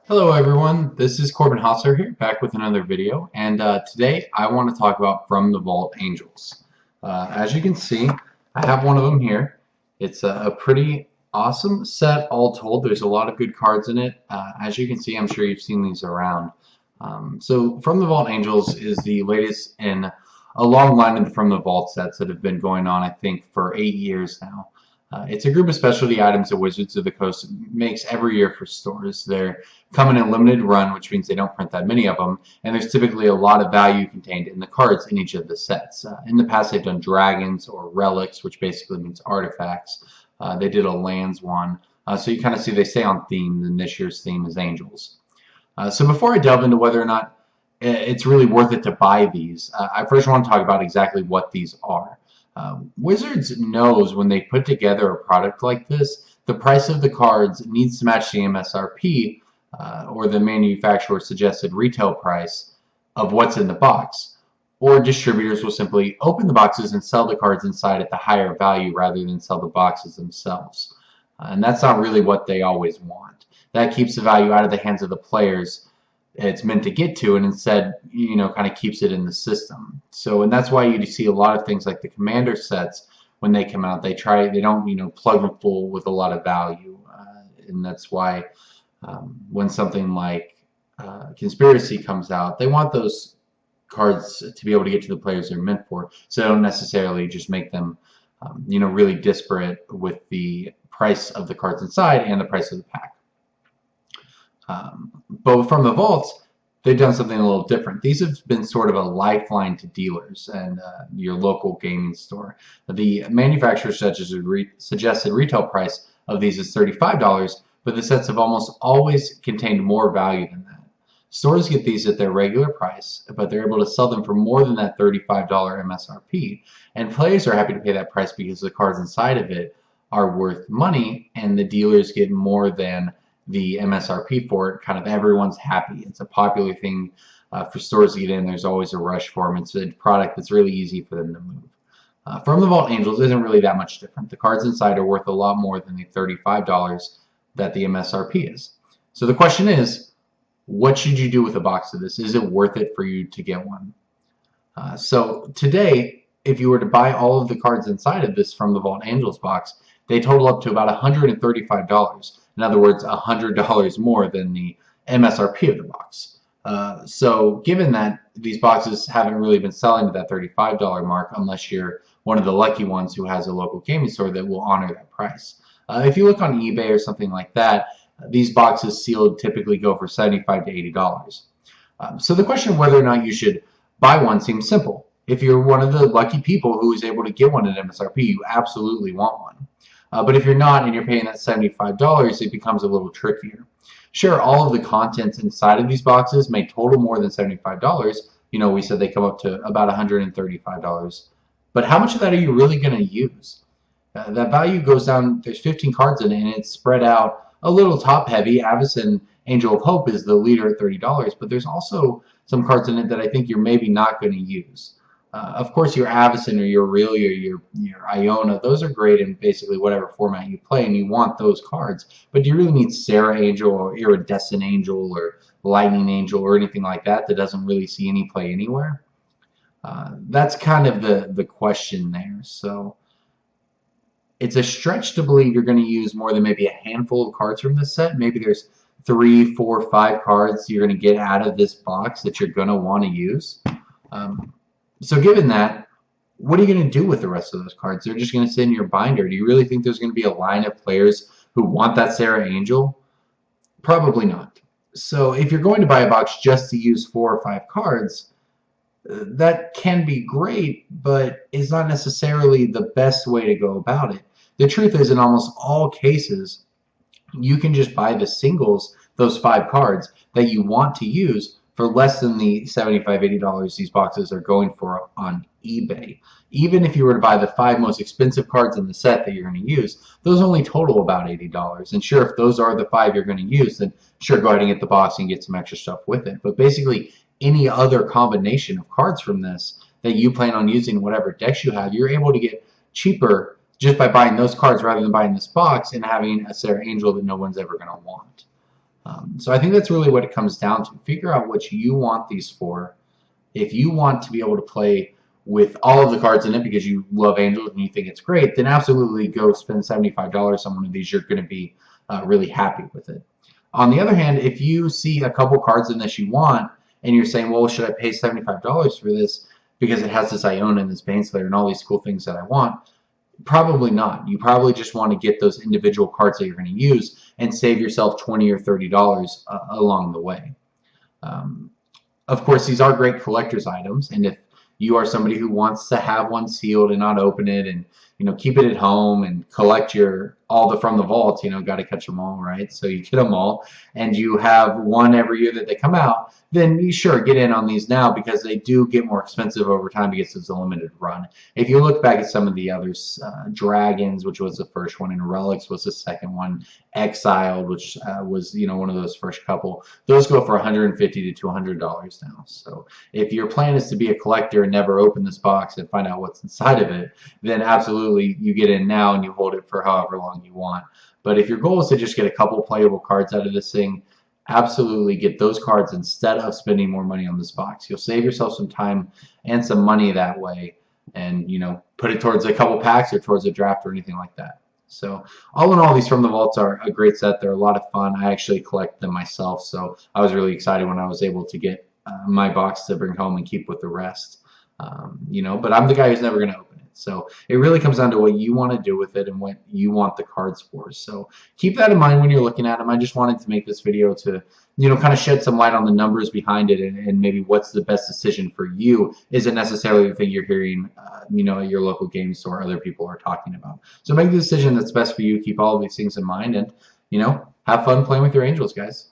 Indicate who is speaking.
Speaker 1: Hello everyone, this is Corbin here, back with another video, and today I want to talk about From the Vault Angels. As you can see, I have one of them here. It's a pretty awesome set all told. There's a lot of good cards in it. As you can see, I'm sure you've seen these around. So From the Vault Angels is the latest in a long line of the From the Vault sets that have been going on, I think, for 8 years now. It's a group of specialty items that Wizards of the Coast makes every year for stores. They're come in a limited run, which means they don't print that many of them, and there's typically a lot of value contained in the cards in each of the sets. In the past, they've done dragons or relics, which basically means artifacts. They did a lands one. So you kind of see they stay on theme, and this year's theme is angels. So before I delve into whether or not it's really worth it to buy these, I first want to talk about exactly what these are. Wizards knows when they put together a product like this, the price of the cards needs to match the MSRP or the manufacturer suggested retail price of what's in the box. Or distributors will simply open the boxes and sell the cards inside at the higher value rather than sell the boxes themselves. And that's not really what they always want. That keeps the value out of the hands of the players it's meant to get to, and instead, kind of keeps it in the system. So, and that's why you see a lot of things like the commander sets when they come out. They don't, plug them full with a lot of value, and that's why when something like conspiracy comes out, they want those cards to be able to get to the players they're meant for. So they don't necessarily just make them, really disparate with the price of the cards inside and the price of the pack. But from the vaults, they've done something a little different. These have been sort of a lifeline to dealers and your local gaming store. The manufacturer suggested retail price of these is $35, but the sets have almost always contained more value than that. Stores get these at their regular price, but they're able to sell them for more than that $35 MSRP, and players are happy to pay that price because the cards inside of it are worth money, and the dealers get more than the MSRP for it. Kind of everyone's happy. It's a popular thing for stores to get in. There's always a rush for them. It's a product that's really easy for them to move. From the Vault Angels isn't really that much different. The cards inside are worth a lot more than the $35 that the MSRP is. So the question is, what should you do with a box of this? Is it worth it for you to get one? So today, if you were to buy all of the cards inside of this From the Vault Angels box, they total up to about $135. In other words, $100 more than the MSRP of the box. So given that these boxes haven't really been selling to that $35 mark unless you're one of the lucky ones who has a local gaming store that will honor that price. If you look on eBay or something like that, these boxes sealed typically go for $75 to $80. So the question of whether or not you should buy one seems simple. If you're one of the lucky people who is able to get one at MSRP, you absolutely want one. But if you're not and you're paying that $75, it becomes a little trickier. Sure, all of the contents inside of these boxes may total more than $75. We said they come up to about $135. But how much of that are you really going to use? That value goes down. There's 15 cards in it, and it's spread out a little top heavy. Avacyn Angel of Hope is the leader at $30, but there's also some cards in it that I think you're maybe not going to use. Of course, your Avacyn or your Aurelia, your Iona, those are great in basically whatever format you play, and you want those cards. But do you really need Sarah Angel or Iridescent Angel or Lightning Angel or anything like that that doesn't really see any play anywhere? That's kind of the question there. So it's a stretch to believe you're going to use more than maybe a handful of cards from this set. Maybe there's 3, 4, 5 cards you're going to get out of this box that you're going to want to use. So given that, what are you going to do with the rest of those cards? They're just going to sit in your binder. Do you really think there's going to be a line of players who want that Sarah Angel? Probably not. So if you're going to buy a box just to use 4 or 5 cards, that can be great, but it's not necessarily the best way to go about it. The truth is, in almost all cases, you can just buy the singles, those 5 cards that you want to use, for less than the $75, $80 these boxes are going for on eBay. Even if you were to buy the 5 most expensive cards in the set that you're going to use, those only total about $80. And sure, if those are the 5 you're going to use, then sure, go ahead and get the box and get some extra stuff with it. But basically, any other combination of cards from this that you plan on using, whatever decks you have, you're able to get cheaper just by buying those cards rather than buying this box and having a Sarah Angel that no one's ever going to want. So I think that's really what it comes down to. Figure out what you want these for. If you want to be able to play with all of the cards in it because you love Angels and you think it's great, then absolutely go spend $75 on one of these. You're going to be really happy with it. On the other hand, if you see a couple cards in this you want and you're saying, well, should I pay $75 for this because it has this Iona and this Baneslayer and all these cool things that I want? Probably not. You probably just want to get those individual cards that you're going to use and save yourself $20 or $30 along the way. Um, of course, these are great collector's items, and if you are somebody who wants to have one sealed and not open it, and keep it at home and collect your all the from the vaults, got to catch them all, right? So you get them all, and you have one every year that they come out. Then you sure get in on these now because they do get more expensive over time because it's a limited run. If you look back at some of the others, Dragons, which was the first one, and Relics was the second one, Exiled, which was one of those first couple. Those go for $150 to $200 now. So if your plan is to be a collector and never open this box and find out what's inside of it, then absolutely you get in now and you hold it for however long you want. But if your goal is to just get a couple playable cards out of this thing, absolutely get those cards instead of spending more money on this box. You'll save yourself some time and some money that way, and put it towards a couple packs or towards a draft or anything like that. So all in all, these From the Vaults are a great set. They're a lot of fun. I actually collect them myself, so I was really excited when I was able to get my box to bring home and keep with the rest. But I'm the guy who's never going to open it. So it really comes down to what you want to do with it and what you want the cards for. So keep that in mind when you're looking at them. I just wanted to make this video to, kind of shed some light on the numbers behind it and maybe what's the best decision for you isn't necessarily the thing you're hearing, at your local game store other people are talking about. So make the decision that's best for you. Keep all of these things in mind and, have fun playing with your Angels, guys.